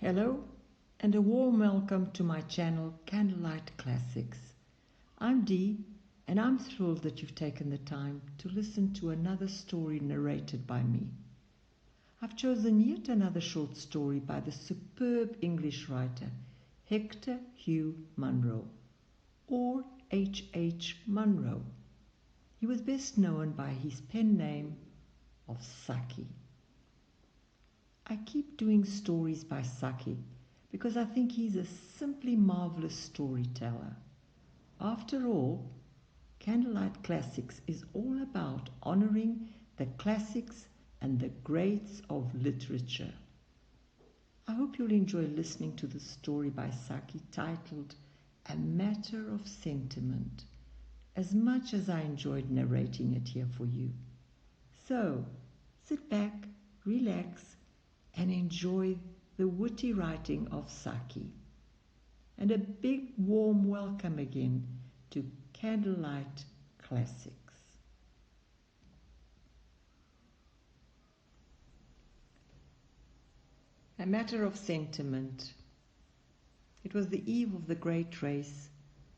Hello and a warm welcome to my channel Candlelight Classics. I'm Dee and I'm thrilled that you've taken the time to listen to another story narrated by me. I've chosen yet another short story by the superb English writer Hector Hugo Munro, or H. Munro. He was best known by his pen name of Saki. I keep doing stories by Saki because I think he's a simply marvelous storyteller. After all, Candlelight Classics is all about honoring the classics and the greats of literature. I hope you'll enjoy listening to the story by Saki titled A Matter of Sentiment, as much as I enjoyed narrating it here for you. So, sit back, relax, and enjoy the witty writing of Saki. And a big warm welcome again to Candlelight Classics. A Matter of Sentiment. It was the eve of the great race,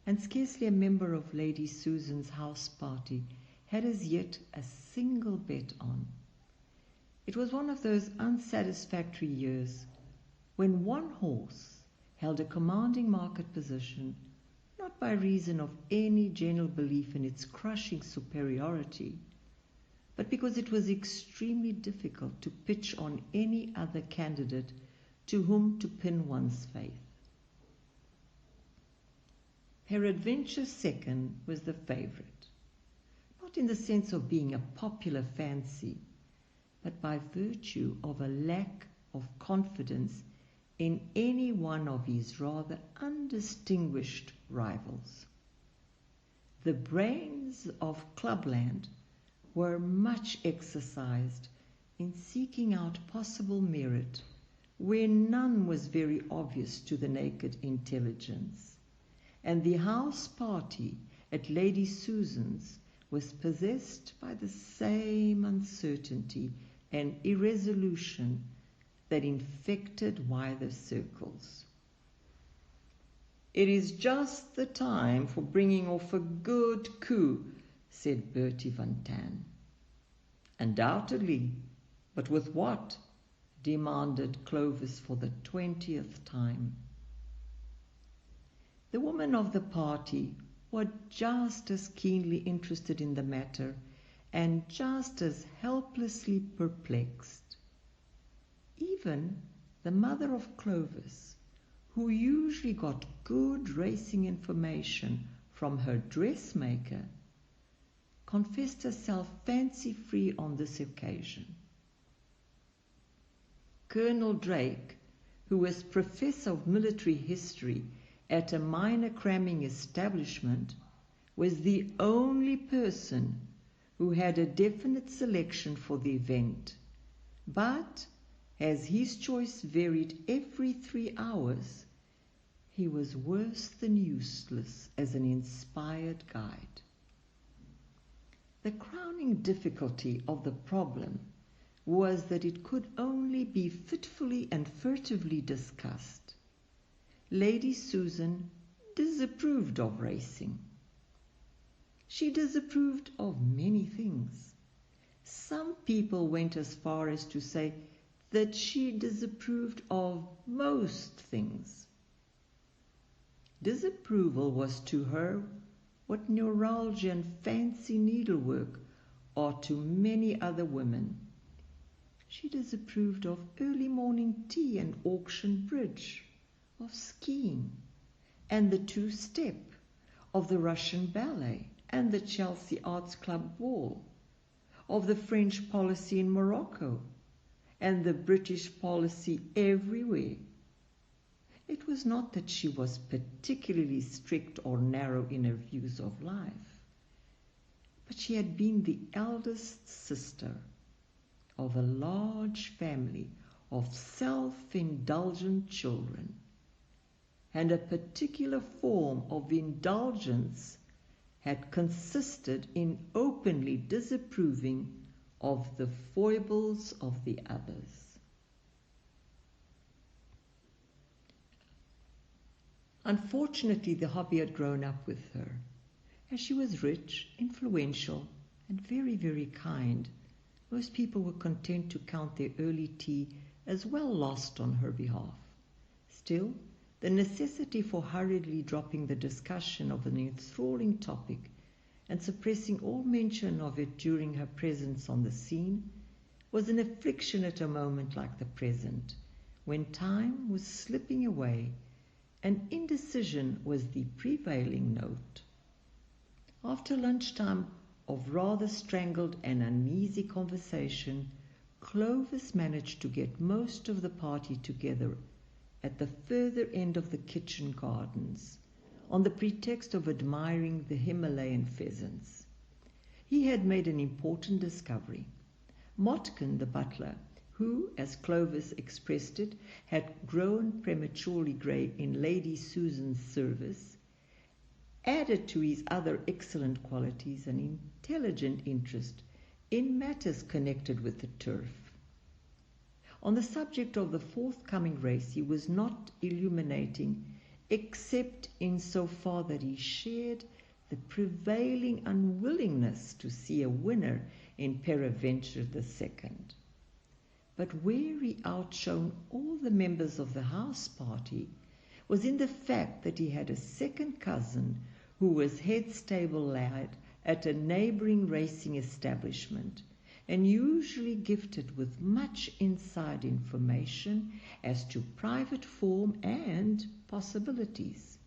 and scarcely a member of Lady Susan's house party had as yet a single bet on. It was one of those unsatisfactory years when one horse held a commanding market position, not by reason of any general belief in its crushing superiority, but because it was extremely difficult to pitch on any other candidate to whom to pin one's faith. Peradventure Second was the favorite, not in the sense of being a popular fancy, but by virtue of a lack of confidence in any one of his rather undistinguished rivals. The brains of Clubland were much exercised in seeking out possible merit where none was very obvious to the naked intelligence, and the house party at Lady Susan's was possessed by the same uncertainty and irresolution that infected wider circles. "It is just the time for bringing off a good coup," said Bertie Van Tan. "Undoubtedly, but with what?" demanded Clovis for the 20th time. The women of the party were just as keenly interested in the matter and just as helplessly perplexed. Even the mother of Clovis, who usually got good racing information from her dressmaker, confessed herself fancy-free on this occasion. Colonel Drake, who was professor of military history at a minor cramming establishment, was the only person who had a definite selection for the event, but as his choice varied every 3 hours, he was worse than useless as an inspired guide. The crowning difficulty of the problem was that it could only be fitfully and furtively discussed. Lady Susan disapproved of racing. She disapproved of many things. Some people went as far as to say that she disapproved of most things. Disapproval was to her what neuralgia and fancy needlework are to many other women. She disapproved of early morning tea and auction bridge, of skiing and the two-step, of the Russian ballet and the Chelsea Arts Club ball, of the French policy in Morocco and the British policy everywhere. It was not that she was particularly strict or narrow in her views of life, but she had been the eldest sister of a large family of self-indulgent children, and a particular form of indulgence had consisted in openly disapproving of the foibles of the others. Unfortunately, the hobby had grown up with her. As she was rich, influential, and very, very kind, most people were content to count their early tea as well lost on her behalf. Still, the necessity for hurriedly dropping the discussion of an enthralling topic and suppressing all mention of it during her presence on the scene was an affliction at a moment like the present, when time was slipping away and indecision was the prevailing note. After lunchtime of rather strangled and uneasy conversation, Clovis managed to get most of the party together at the further end of the kitchen gardens, on the pretext of admiring the Himalayan pheasants. He had made an important discovery. Motkin, the butler, who, as Clovis expressed it, had grown prematurely grey in Lady Susan's service, added to his other excellent qualities an intelligent interest in matters connected with the turf. On the subject of the forthcoming race he was not illuminating, except in so far that he shared the prevailing unwillingness to see a winner in Peradventure II. But where he outshone all the members of the house party was in the fact that he had a second cousin who was head stable lad at a neighbouring racing establishment, and usually gifted with much inside information as to private form and possibilities.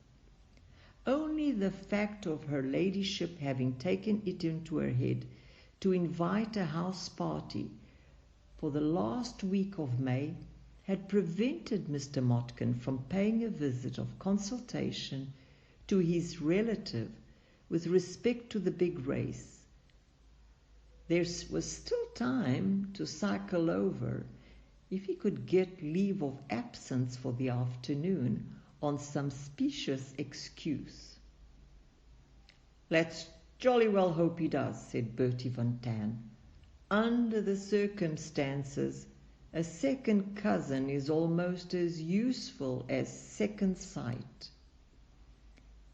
Only the fact of her ladyship having taken it into her head to invite a house party for the last week of May had prevented Mr. Motkin from paying a visit of consultation to his relative with respect to the big race. There was still time to cycle over if he could get leave of absence for the afternoon on some specious excuse. "Let's jolly well hope he does," said Bertie Van Tan. "Under the circumstances, a second cousin is almost as useful as second sight."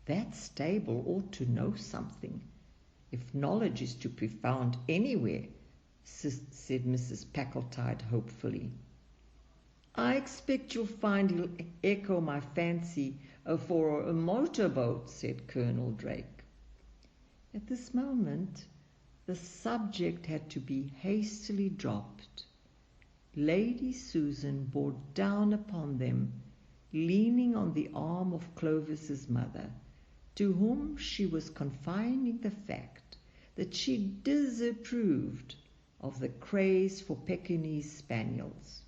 "That stable ought to know something, if knowledge is to be found anywhere," said Mrs. Packletide hopefully. "I expect you'll find he'll echo my fancy for a motorboat," said Colonel Drake. At this moment the subject had to be hastily dropped. Lady Susan bore down upon them, leaning on the arm of Clovis's mother, to whom she was confiding the fact that she disapproved of the craze for Pekingese spaniels.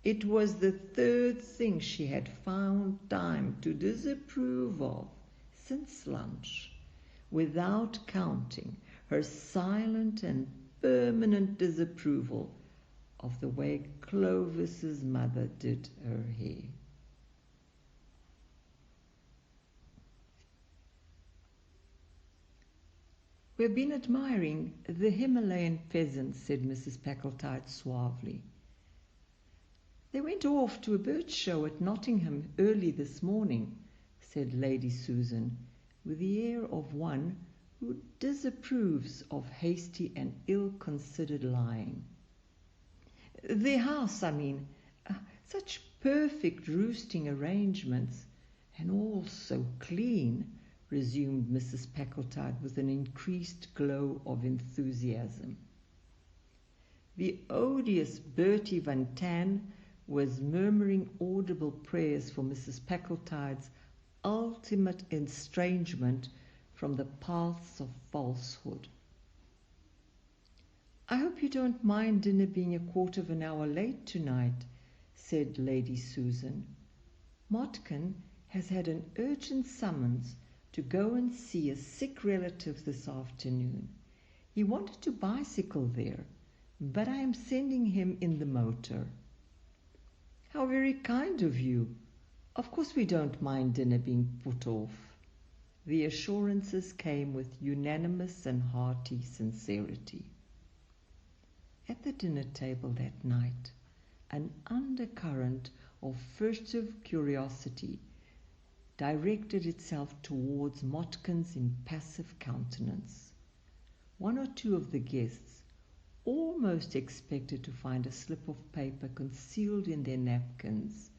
It was the third thing she had found time to disapprove of since lunch, without counting her silent and permanent disapproval of the way Clovis's mother did her hair. "We've been admiring the Himalayan pheasants," said Mrs. Packletide suavely. "They went off to a bird show at Nottingham early this morning," said Lady Susan, with the air of one who disapproves of hasty and ill-considered lying. "Their house, I mean. Such perfect roosting arrangements, and all so clean," resumed Mrs. Packletide with an increased glow of enthusiasm. The odious Bertie Van Tan was murmuring audible prayers for Mrs. Packletide's ultimate estrangement from the paths of falsehood. "I hope you don't mind dinner being a quarter of an hour late tonight," said Lady Susan. "Motkin has had an urgent summons to go and see a sick relative this afternoon. He wanted to bicycle there, but I am sending him in the motor." "How very kind of you. Of course we don't mind dinner being put off." The assurances came with unanimous and hearty sincerity. At the dinner table that night, an undercurrent of furtive curiosity directed itself towards Motkin's impassive countenance. One or two of the guests almost expected to find a slip of paper concealed in their napkins,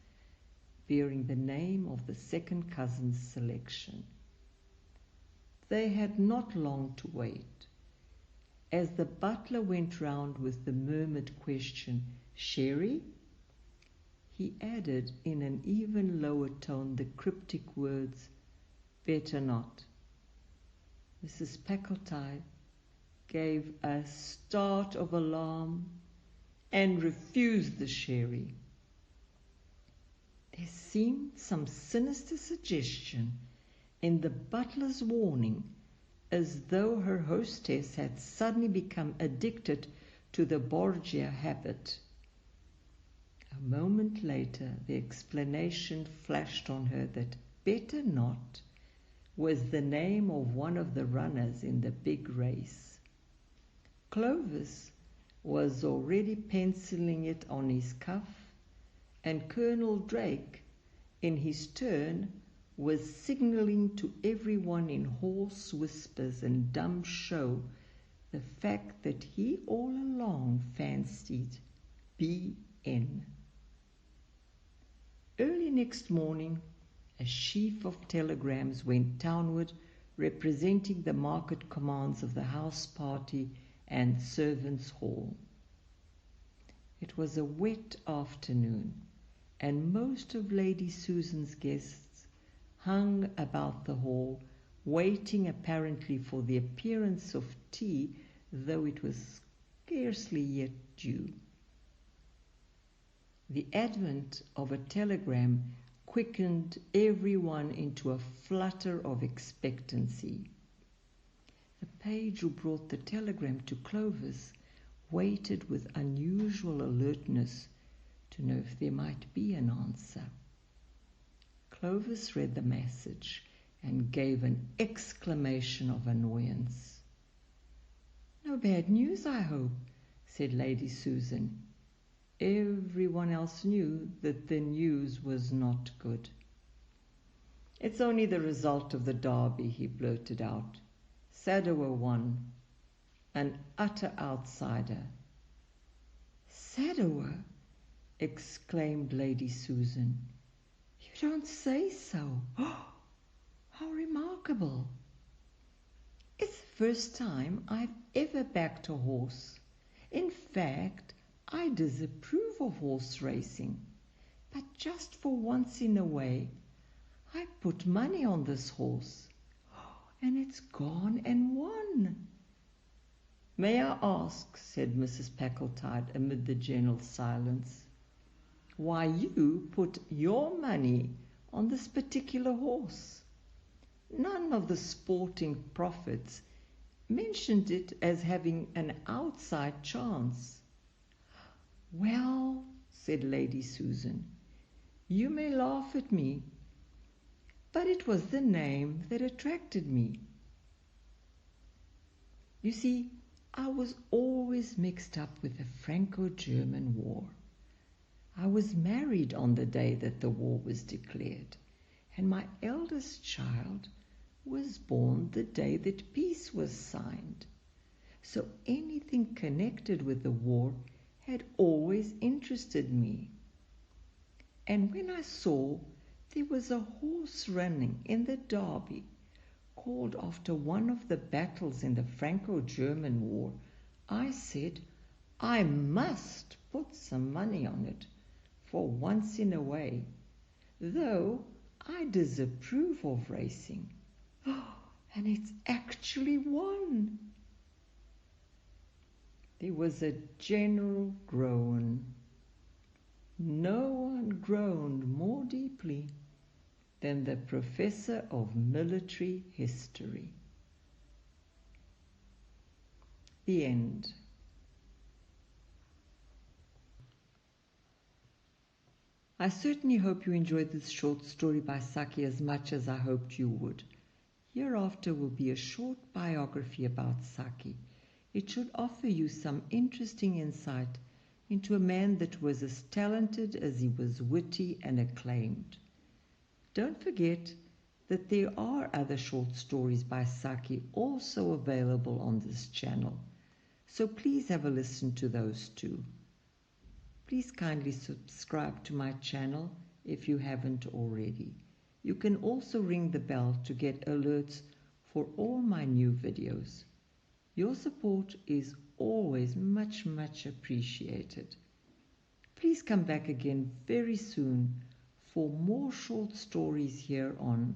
bearing the name of the second cousin's selection. They had not long to wait. As the butler went round with the murmured question, "Sherry?" he added in an even lower tone the cryptic words, "Better not." Mrs. Packletide gave a start of alarm and refused the sherry. There seemed some sinister suggestion in the butler's warning, as though her hostess had suddenly become addicted to the Borgia habit. A moment later, the explanation flashed on her that "Better Not" was the name of one of the runners in the big race. Clovis was already penciling it on his cuff, and Colonel Drake, in his turn, was signalling to everyone in hoarse whispers and dumb show the fact that he all along fancied B.N. Early next morning, a sheaf of telegrams went townward representing the market commands of the house party and servants' hall. It was a wet afternoon, and most of Lady Susan's guests hung about the hall, waiting apparently for the appearance of tea, though it was scarcely yet due. The advent of a telegram quickened everyone into a flutter of expectancy. The page who brought the telegram to Clovis waited with unusual alertness to know if there might be an answer. Clovis read the message and gave an exclamation of annoyance. "No bad news, I hope," said Lady Susan. Everyone else knew that the news was not good. "It's only the result of the derby," he blurted out. "Sadowa won. An utter outsider." "Sadowa?" exclaimed Lady Susan. "You don't say so. Oh, how remarkable. It's the first time I've ever backed a horse. In fact, I disapprove of horse racing, but just for once in a way, I put money on this horse, and it's gone and won." "May I ask," said Mrs. Packletide amid the general silence, "why you put your money on this particular horse? None of the sporting prophets mentioned it as having an outside chance." "Well," said Lady Susan, "you may laugh at me, but it was the name that attracted me. You see, I was always mixed up with the Franco-German War. I was married on the day that the war was declared, and my eldest child was born the day that peace was signed. So anything connected with the war had always interested me. And when I saw there was a horse running in the Derby called after one of the battles in the Franco-German War, I said, I must put some money on it for once in a way, though I disapprove of racing. And it's actually won." There was a general groan. No one groaned more deeply than the professor of military history. The end. I certainly hope you enjoyed this short story by Saki as much as I hoped you would. Hereafter will be a short biography about Saki. It should offer you some interesting insight into a man that was as talented as he was witty and acclaimed. Don't forget that there are other short stories by Saki also available on this channel, so please have a listen to those too. Please kindly subscribe to my channel if you haven't already. You can also ring the bell to get alerts for all my new videos. Your support is always much appreciated. Please come back again very soon for more short stories here on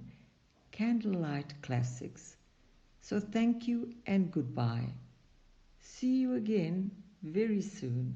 Candlelight Classics. So thank you and goodbye. See you again very soon.